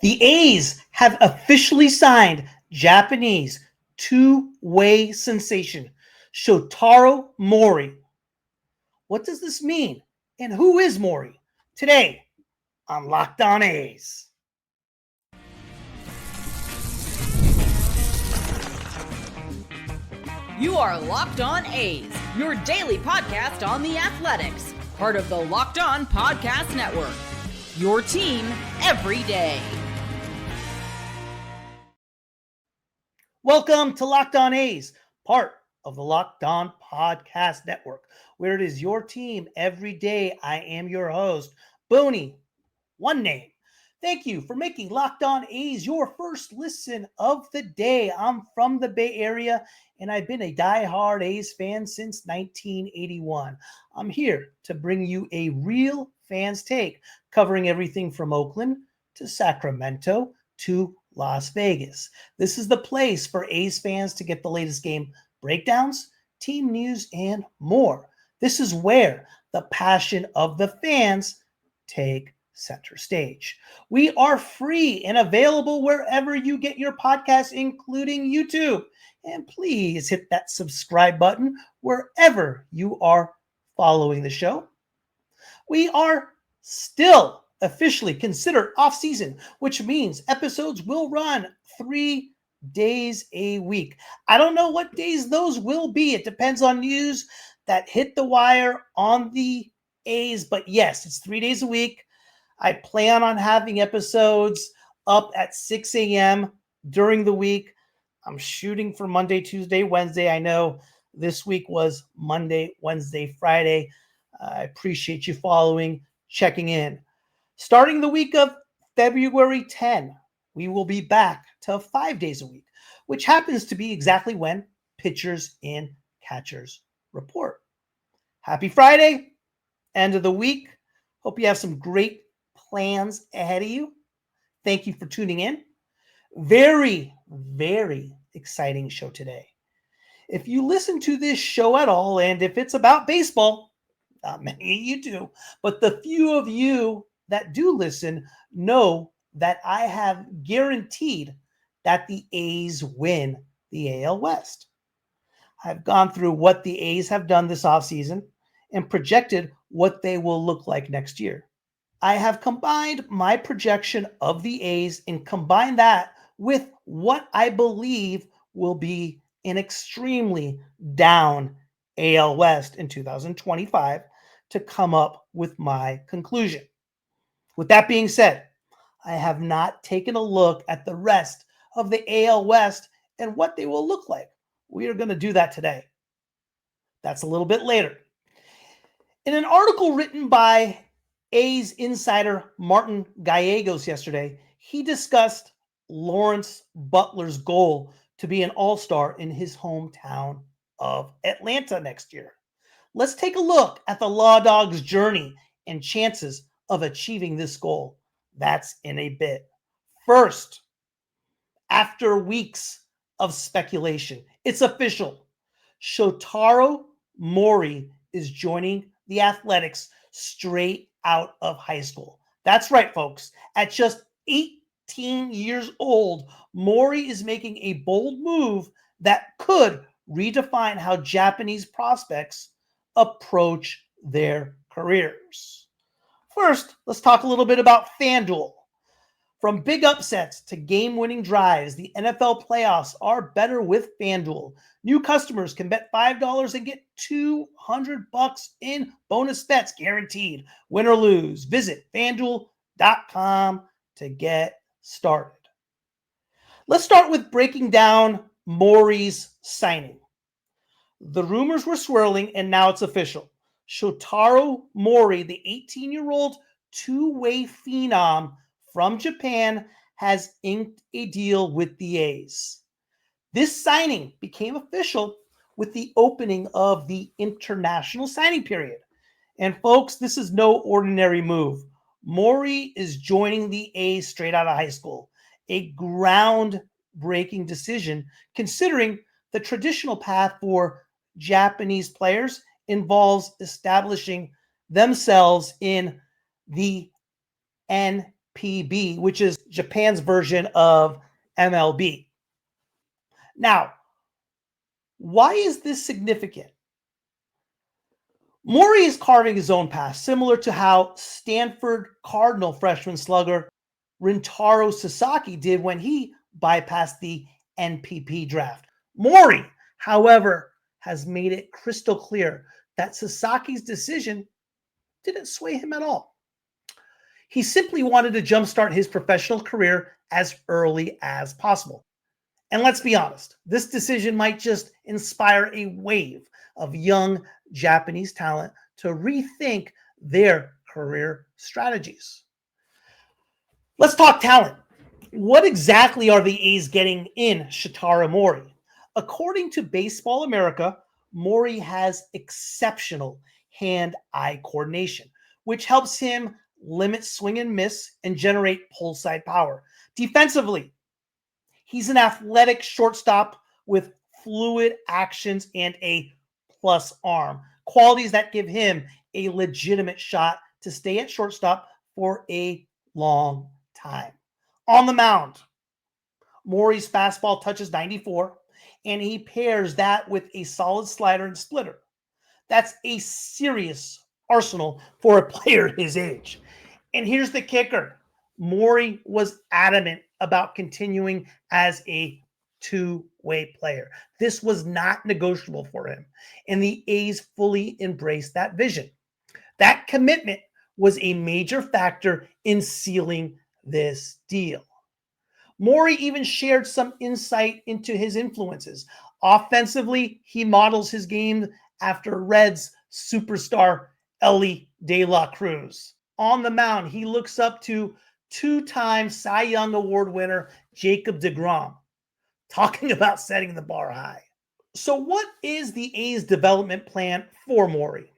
The A's have officially signed Japanese two-way sensation Shotaro Morii. What does this mean? And who is Morii? Today on Locked On A's. You are Locked On A's, your daily podcast on the Athletics, part of the Locked On Podcast Network. Your team every day. Welcome to Locked On A's, part of the Locked On Podcast Network, where it is your team every day. I am your host, Booney, one name. Thank you for making Locked On A's your first listen of the day. I'm from the Bay Area, and I've been a diehard A's fan since 1981. I'm here to bring you a real fan's take, covering everything from Oakland to Sacramento to Las Vegas. This is the place for A's fans to get the latest game breakdowns, team news, and more. This is where the passion of the fans take center stage. We are free and available wherever you get your podcasts, including YouTube. And please hit that subscribe button wherever you are following the show. We are still officially considered off-season, which means episodes will run 3 days a week. I don't know what days those will be. It depends on news that hit the wire on the A's. But yes, it's 3 days a week. I plan on having episodes up at 6 a.m. during the week. I'm shooting for Monday, Tuesday, Wednesday. I know this week was Monday, Wednesday, Friday. I appreciate you following, checking in. Starting the week of February 10, we will be back to 5 days a week, which happens to be exactly when pitchers and catchers report. Happy Friday, end of the week. Hope you have some great plans ahead of you. Thank you for tuning in. Very, very exciting show today. If you listen to this show at all, and if it's about baseball, not many of you do, but the few of you that do listen know that I have guaranteed that the A's win the AL West. I've gone through what the A's have done this offseason and projected what they will look like next year. I have combined my projection of the A's and combined that with what I believe will be an extremely down AL West in 2025 to come up with my conclusion. With that being said, I have not taken a look at the rest of the AL West and what they will look like. We are going to do that today. That's a little bit later. In an article written by A's insider Martin Gallegos yesterday, he discussed Lawrence Butler's goal to be an all-star in his hometown of Atlanta next year. Let's take a look at the Law Dog's journey and chances of achieving this goal. That's in a bit. First, after weeks of speculation, it's official. Shotaro Morii is joining the Athletics straight out of high school. That's right, folks. At just 18 years old, Morii is making a bold move that could redefine how Japanese prospects approach their careers. First, let's talk a little bit about FanDuel. From big upsets to game-winning drives, the NFL playoffs are better with FanDuel. New customers can bet $5 and get $200 in bonus bets guaranteed. Win or lose, visit FanDuel.com to get started. Let's start with breaking down Morii's signing. The rumors were swirling, and now it's official. Shotaro Morii, the 18-year-old two-way phenom from Japan, has inked a deal with the A's. This signing became official with the opening of the international signing period. And folks, this is no ordinary move. Morii is joining the A's straight out of high school, a groundbreaking decision considering the traditional path for Japanese players involves establishing themselves in the NPB, which is Japan's version of MLB. Now, why is this significant? Morii is carving his own path, similar to how Stanford Cardinal freshman slugger Rintaro Sasaki did when he bypassed the NPB draft. Morii, however, has made it crystal clear that Sasaki's decision didn't sway him at all. He simply wanted to jumpstart his professional career as early as possible. And let's be honest, this decision might just inspire a wave of young Japanese talent to rethink their career strategies. Let's talk talent. What exactly are the A's getting in Shotaro Morii? According to Baseball America, Morii has exceptional hand-eye coordination, which helps him limit swing and miss and generate pull side power. Defensively, he's an athletic shortstop with fluid actions and a plus arm, qualities that give him a legitimate shot to stay at shortstop for a long time. On the mound, Morii's fastball touches 94, and he pairs that with a solid slider and splitter. That's a serious arsenal for a player his age. And here's the kicker. Morii was adamant about continuing as a two-way player. This was not negotiable for him, and the A's fully embraced that vision. That commitment was a major factor in sealing this deal. Morii even shared some insight into his influences. Offensively, he models his game after Reds superstar Elly De La Cruz. On the mound, he looks up to two-time Cy Young Award winner Jacob deGrom. Talking about setting the bar high. So what is the A's development plan for Morii?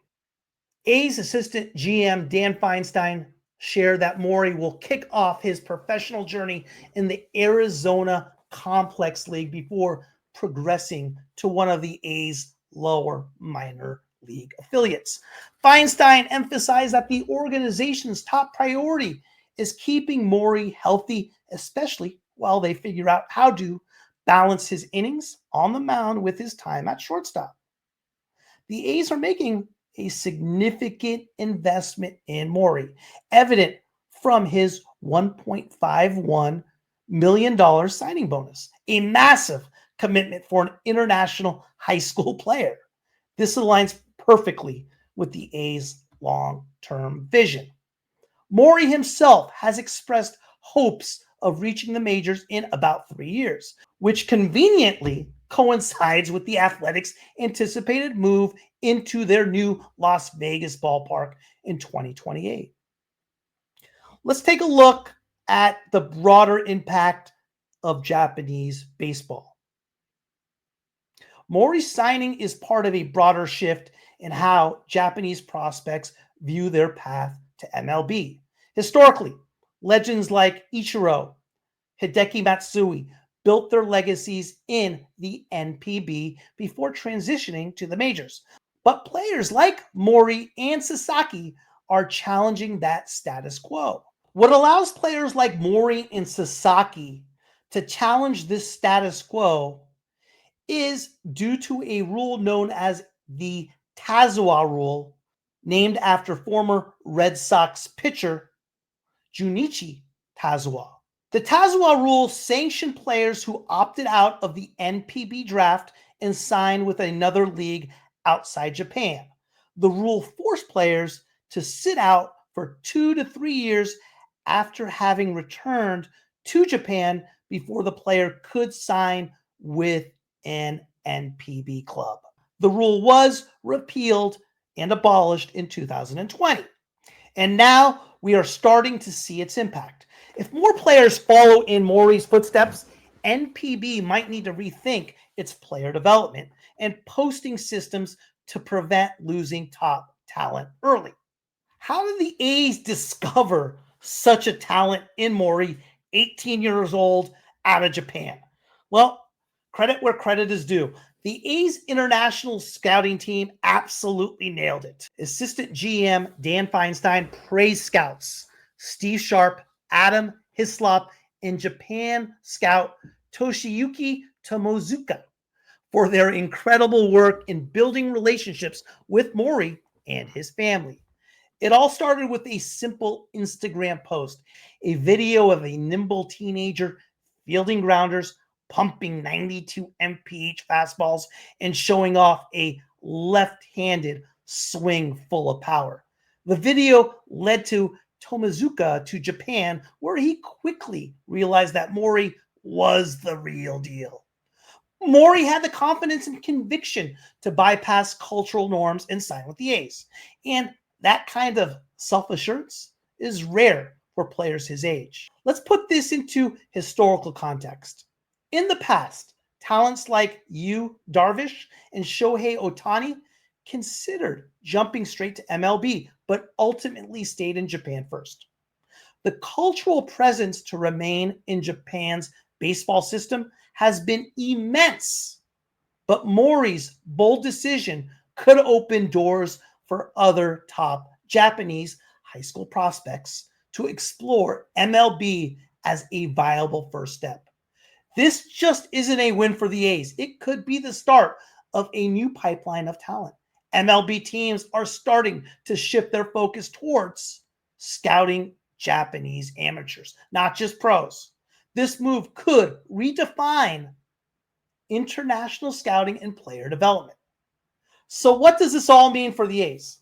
A's assistant GM Dan Feinstein shared that Morii will kick off his professional journey in the Arizona Complex League before progressing to one of the A's lower minor league affiliates. Feinstein emphasized that the organization's top priority is keeping Morii healthy, especially while they figure out how to balance his innings on the mound with his time at shortstop. The A's are making a significant investment in Morii, evident from his $1.51 million signing bonus, a massive commitment for an international high school player. This aligns perfectly with the A's long-term vision. Morii himself has expressed hopes of reaching the majors in about 3 years, which conveniently coincides with the Athletics' anticipated move into their new Las Vegas ballpark in 2028. Let's take a look at the broader impact of Japanese baseball. Morii's signing is part of a broader shift in how Japanese prospects view their path to MLB. Historically, legends like Ichiro, Hideki Matsui built their legacies in the NPB before transitioning to the majors. But players like Morii and Sasaki are challenging that status quo. What allows players like Morii and Sasaki to challenge this status quo is due to a rule known as the Tazawa rule, named after former Red Sox pitcher Junichi Tazawa. The Tazawa rule sanctioned players who opted out of the NPB draft and signed with another league outside Japan. The rule forced players to sit out for 2 to 3 years after having returned to Japan before the player could sign with an NPB club. The rule was repealed and abolished in 2020. And now we are starting to see its impact. If more players follow in Morii's footsteps, NPB might need to rethink its player development and posting systems to prevent losing top talent early. How did the A's discover such a talent in Morii, 18 years old, out of Japan? Well, credit where credit is due. The A's international scouting team absolutely nailed it. Assistant GM Dan Feinstein praised scouts Steve Sharp, Adam Hislop, and Japan scout Toshiyuki Tomozuka for their incredible work in building relationships with Morii and his family. It all started with a simple Instagram post, a video of a nimble teenager fielding grounders, pumping 92 mph fastballs, and showing off a left-handed swing full of power. The video led to Tomozuka to Japan, where he quickly realized that Morii was the real deal. Morii had the confidence and conviction to bypass cultural norms and sign with the A's. And that kind of self-assurance is rare for players his age. Let's put this into historical context. In the past, talents like Yu Darvish and Shohei Ohtani considered jumping straight to MLB, but ultimately stayed in Japan first. The cultural presence to remain in Japan's baseball system has been immense, but Morii's bold decision could open doors for other top Japanese high school prospects to explore MLB as a viable first step. This just isn't a win for the A's. It could be the start of a new pipeline of talent. MLB teams are starting to shift their focus towards scouting Japanese amateurs, not just pros. This move could redefine international scouting and player development. So what does this all mean for the A's?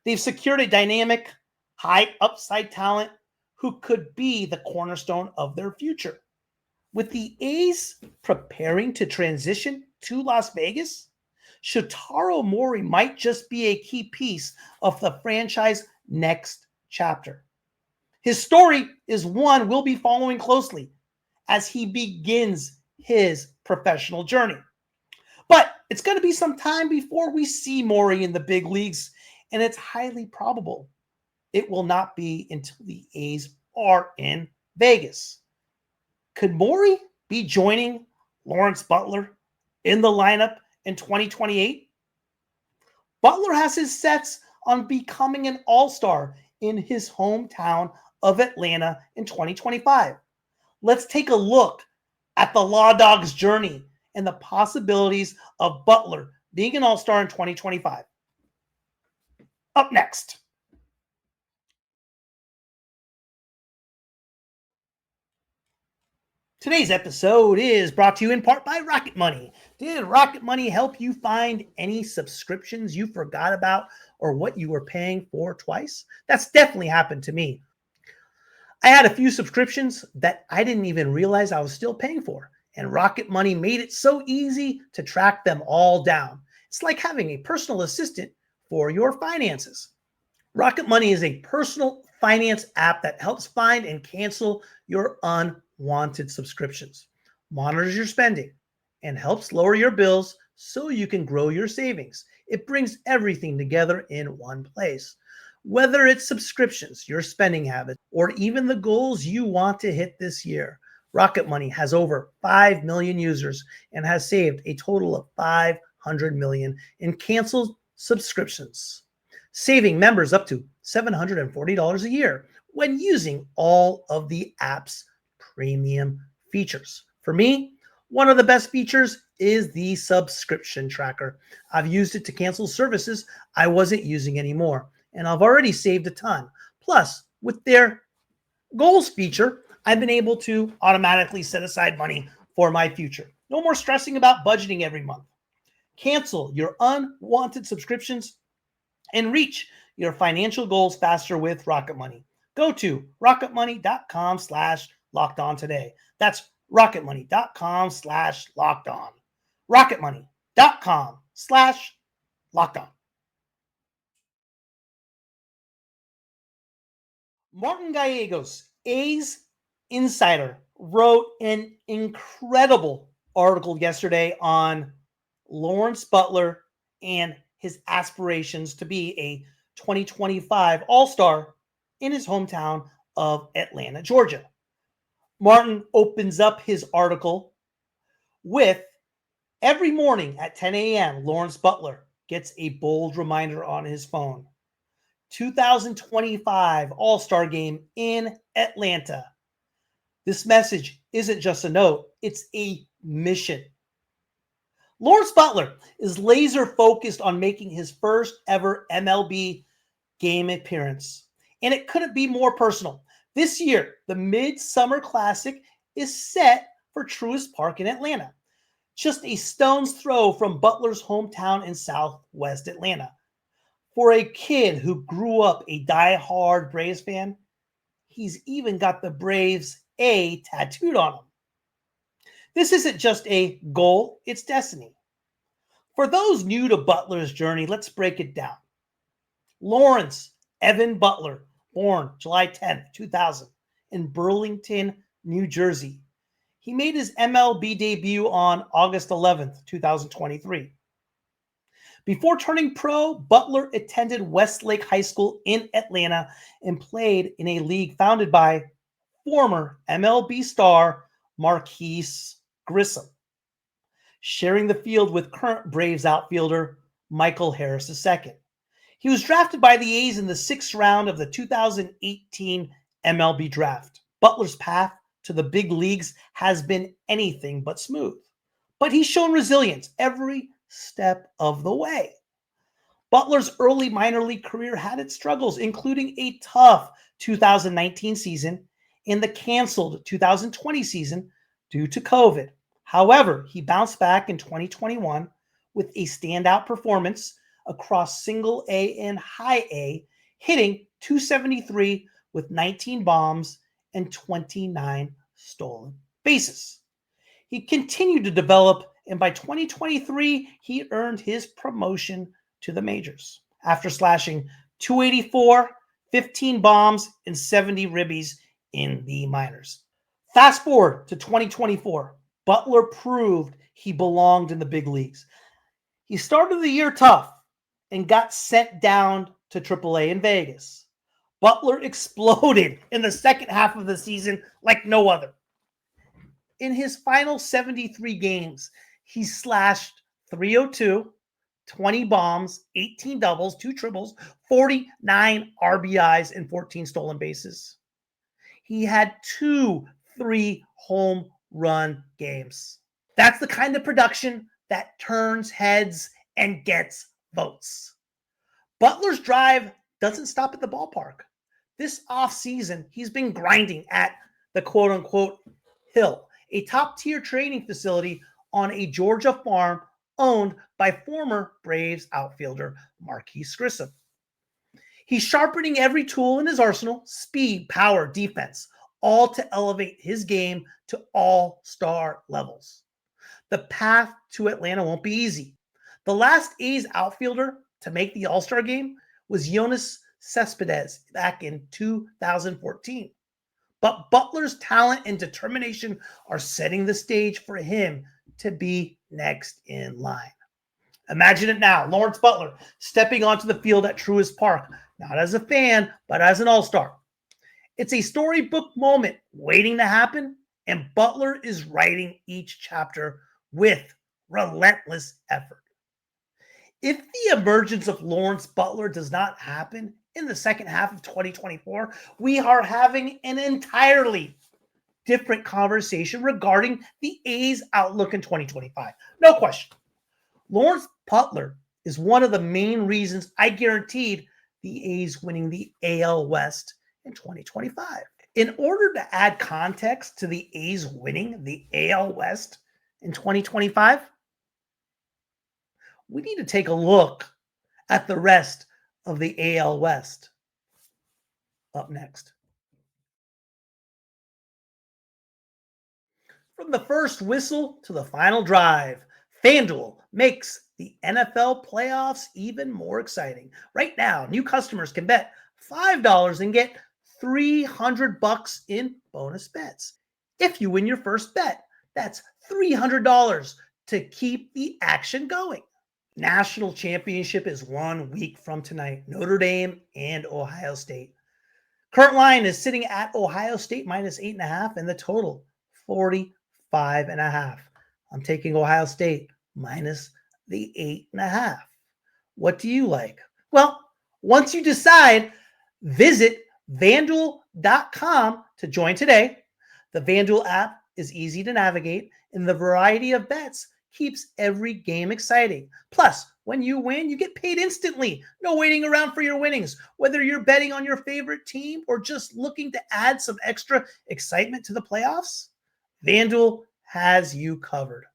They've secured a dynamic, high upside talent who could be the cornerstone of their future. With the A's preparing to transition to Las Vegas, Shotaro Morii might just be a key piece of the franchise's next chapter. His story is one we'll be following closely as he begins his professional journey. But it's going to be some time before we see Morii in the big leagues, and it's highly probable it will not be until the A's are in Vegas. Could Morii be joining Lawrence Butler in the lineup in 2028? Butler has his sets on becoming an all-star in his hometown of Atlanta in 2025. Let's take a look at the Law Dog's journey and the possibilities of Butler being an all-star in 2025. Up next. Today's episode is brought to you in part by Rocket Money. Did Rocket Money help you find any subscriptions you forgot about or what you were paying for twice? That's definitely happened to me. I had a few subscriptions that I didn't even realize I was still paying for, and Rocket Money made it so easy to track them all down. It's like having a personal assistant for your finances. Rocket Money is a personal finance app that helps find and cancel your unwanted subscriptions, monitors your spending, and helps lower your bills so you can grow your savings. It brings everything together in one place. Whether it's subscriptions, your spending habits, or even the goals you want to hit this year, Rocket Money has over 5 million users and has saved a total of $500 million in canceled subscriptions, saving members up to $740 a year when using all of the app's premium features. For me, one of the best features is the subscription tracker. I've used it to cancel services I wasn't using anymore, and I've already saved a ton. Plus, with their goals feature, I've been able to automatically set aside money for my future. No more stressing about budgeting every month. Cancel your unwanted subscriptions and reach your financial goals faster with Rocket Money. Go to rocketmoney.com/lockedon today. That's rocketmoney.com/lockedon. rocketmoney.com/lockedon. Martin Gallegos, A's insider, wrote an incredible article yesterday on Lawrence Butler and his aspirations to be a 2025 All-Star in his hometown of Atlanta, Georgia. Martin opens up his article with, every morning at 10 a.m., Lawrence Butler gets a bold reminder on his phone. 2025 All-Star Game in Atlanta. This message isn't just a note, it's a mission. Lawrence Butler is laser focused on making his first ever MLB game appearance, and it couldn't be more personal. This year, the Midsummer Classic is set for Truist Park in Atlanta, just a stone's throw from Butler's hometown in Southwest Atlanta. For a kid who grew up a die-hard Braves fan, he's even got the Braves A tattooed on him. This isn't just a goal, it's destiny. For those new to Butler's journey, let's break it down. Lawrence Evan Butler, born July 10th, 2000, in Burlington, New Jersey. He made his MLB debut on August 11th, 2023. Before turning pro, Butler attended Westlake High School in Atlanta and played in a league founded by former MLB star Marquise Grissom, sharing the field with current Braves outfielder Michael Harris II. He was drafted by the A's in the 6th round of the 2018 MLB draft. Butler's path to the big leagues has been anything but smooth, but he's shown resilience every step of the way. Butler's early minor league career had its struggles, including a tough 2019 season and the canceled 2020 season due to COVID. However, he bounced back in 2021 with a standout performance across single A and high A, hitting .273 with 19 bombs and 29 stolen bases. He continued to develop, and by 2023, he earned his promotion to the majors after slashing .284, 15 bombs, and 70 ribbies in the minors. Fast forward to 2024. Butler proved he belonged in the big leagues. He started the year tough and got sent down to AAA in Vegas. Butler exploded in the second half of the season like no other. In his final 73 games, he slashed .302, 20 bombs, 18 doubles, 2 triples, 49 RBIs, and 14 stolen bases. He had 2 3-home run games. That's the kind of production that turns heads and gets votes. Butler's drive doesn't stop at the ballpark. This offseason, he's been grinding at the quote-unquote Hill, a top-tier training facility on a Georgia farm owned by former Braves outfielder Marquise Grissom. He's sharpening every tool in his arsenal: speed, power, defense, all to elevate his game to all-star levels. The path to Atlanta won't be easy. The last A's outfielder to make the All-Star Game was Yoenis Cespedes back in 2014. But Butler's talent and determination are setting the stage for him to be next in line. Imagine it now, Lawrence Butler stepping onto the field at Truist Park, not as a fan, but as an all-star. It's a storybook moment waiting to happen, and Butler is writing each chapter with relentless effort. If the emergence of Lawrence Butler does not happen in the second half of 2024, we are having an entirely different conversation regarding the A's outlook in 2025. No question. Lawrence Butler is one of the main reasons I guaranteed the A's winning the AL West in 2025. In order to add context to the A's winning the AL West in 2025, we need to take a look at the rest of the AL West. Up next. From the first whistle to the final drive, FanDuel makes the NFL playoffs even more exciting. Right now, new customers can bet $5 and get $300 in bonus bets. If you win your first bet, that's $300 to keep the action going. National championship is 1 week from tonight. Notre Dame and Ohio State. Current line is sitting at Ohio State minus 8.5, and the total 45.5. I'm taking Ohio State minus the 8.5. What do you like? Well, once you decide, visit FanDuel.com to join today. The FanDuel app is easy to navigate, and the variety of bets keeps every game exciting. Plus, when you win, you get paid instantly. No waiting around for your winnings. Whether you're betting on your favorite team or just looking to add some extra excitement to the playoffs, FanDuel has you covered.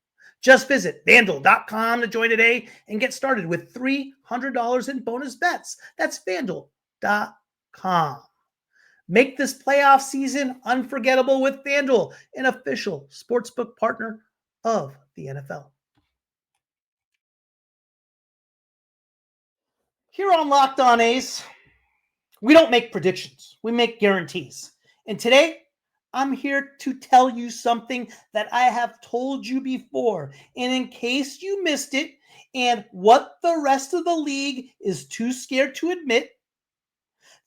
Just visit FanDuel.com to join today and get started with $300 in bonus bets. That's FanDuel.com. Make this playoff season unforgettable with FanDuel, an official sportsbook partner of the NFL. Here on Locked On A's, we don't make predictions. We make guarantees. And today, I'm here to tell you something that I have told you before. And in case you missed it, and what the rest of the league is too scared to admit,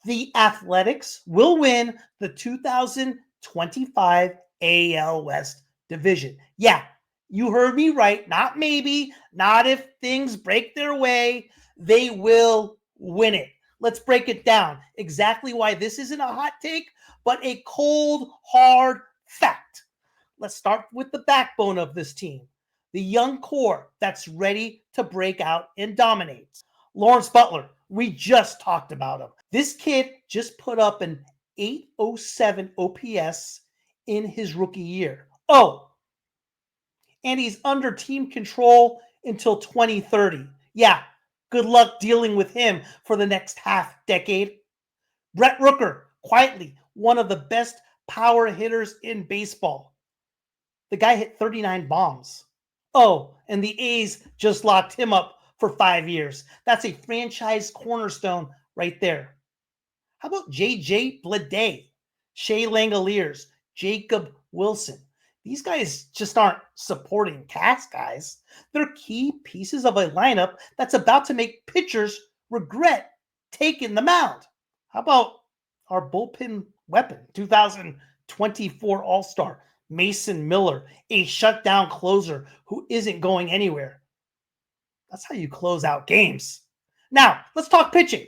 the Athletics will win the 2025 AL West division. Yeah, you heard me right. Not maybe, not if things break their way. They will win it. Let's break it down. Exactly why this isn't a hot take, but a cold, hard fact. Let's start with the backbone of this team, the young core that's ready to break out and dominate. Lawrence Butler, we just talked about him. This kid just put up an 807 OPS in his rookie year. Oh, and he's under team control until 2030. Yeah, good luck dealing with him for the next half decade. Brett Rooker, quietly one of the best power hitters in baseball. The guy hit 39 bombs. Oh, and the A's just locked him up for 5 years. That's a franchise cornerstone right there. How about J.J. Bleday, Shea Langoliers, Jacob Wilson? These guys just aren't supporting cast guys. They're key pieces of a lineup that's about to make pitchers regret taking the mound. How about our bullpen weapon, 2024 All-Star, Mason Miller, a shutdown closer who isn't going anywhere? That's how you close out games. Now, let's talk pitching.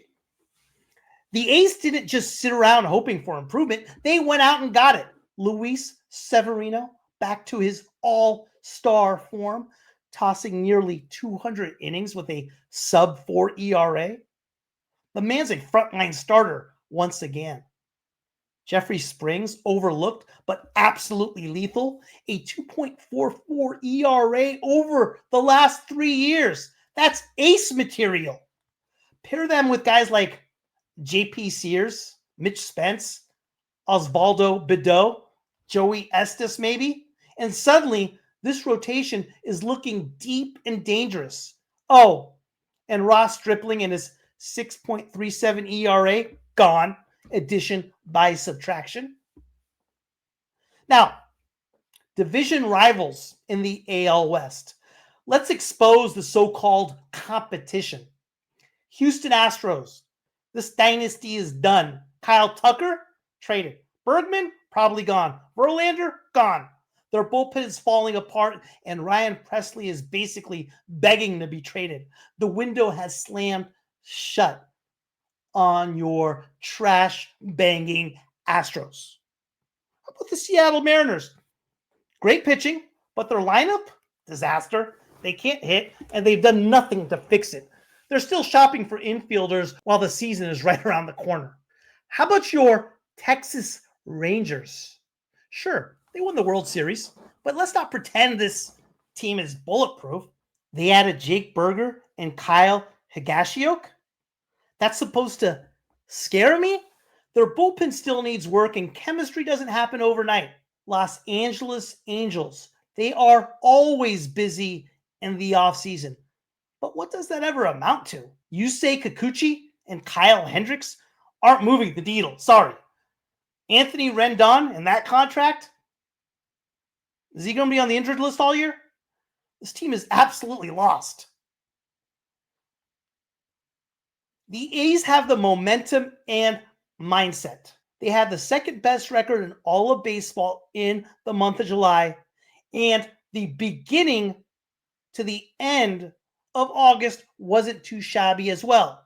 The A's didn't just sit around hoping for improvement. They went out and got it. Luis Severino back to his all-star form, tossing nearly 200 innings with a sub-4 ERA. The man's a frontline starter once again. Jeffrey Springs, overlooked but absolutely lethal, a 2.44 ERA over the last 3 years. That's ace material. Pair them with guys like J.P. Sears, Mitch Spence, Osvaldo Bido, Joey Estes maybe, and suddenly this rotation is looking deep and dangerous. Oh, and Ross Stripling and his 6.37 ERA, gone. Addition by subtraction. Now, division rivals in the AL West. Let's expose the so-called competition. Houston Astros. This dynasty is done. Kyle Tucker, traded. Bergman, probably gone. Verlander, gone. Their bullpen is falling apart, and Ryan Presley is basically begging to be traded. The window has slammed shut on your trash-banging Astros. How about the Seattle Mariners? Great pitching, but their lineup, disaster. They can't hit, and they've done nothing to fix it. They're still shopping for infielders while the season is right around the corner. How about your Texas Rangers? Sure, they won the World Series, but let's not pretend this team is bulletproof. They added Jake Berger and Kyle Higashioka. That's supposed to scare me? Their bullpen still needs work, and chemistry doesn't happen overnight. Los Angeles Angels, they are always busy in the offseason. But what does that ever amount to? Yusei Kikuchi and Kyle Hendricks aren't moving the needle. Sorry. Anthony Rendon and that contract? Is he going to be on the injured list all year? This team is absolutely lost. The A's have the momentum and mindset. They have the second best record in all of baseball in the month of July, and the beginning to the end of August wasn't too shabby as well.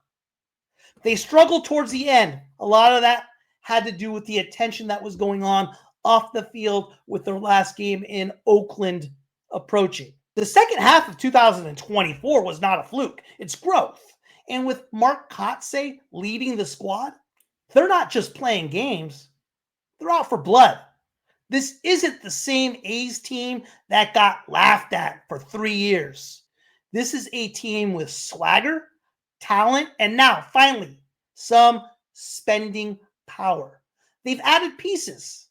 They struggled towards the end. A lot of that had to do with the attention that was going on off the field with their last game in Oakland approaching. The second half of 2024 was not a fluke, it's growth. And with Mark Kotsay leading the squad, they're not just playing games, they're out for blood. This isn't the same A's team that got laughed at for 3 years. This is a team with swagger, talent, and now, finally, some spending power. They've added pieces.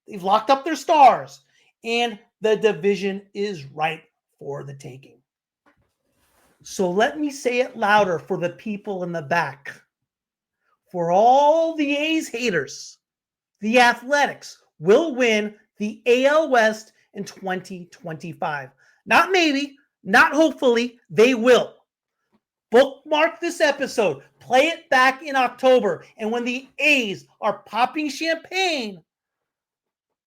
They've locked up their stars, and the division is ripe for the taking. So let me say it louder for the people in the back. For all the A's haters, the Athletics will win the AL West in 2025. Not maybe, not hopefully, they will. Bookmark this episode, play it back in October, and when the A's are popping champagne,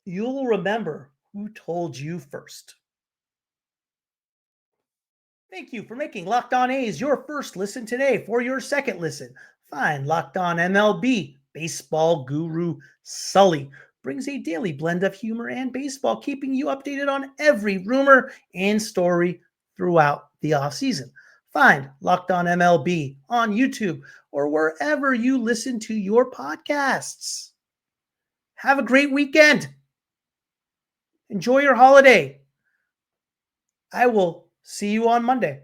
you'll remember who told you first. Thank you for making Locked On A's your first listen today. For your second listen, find Locked On MLB. Baseball guru Sully brings a daily blend of humor and baseball, keeping you updated on every rumor and story throughout the offseason. Find Locked On MLB on YouTube or wherever you listen to your podcasts. Have a great weekend. Enjoy your holiday. I will see you on Monday.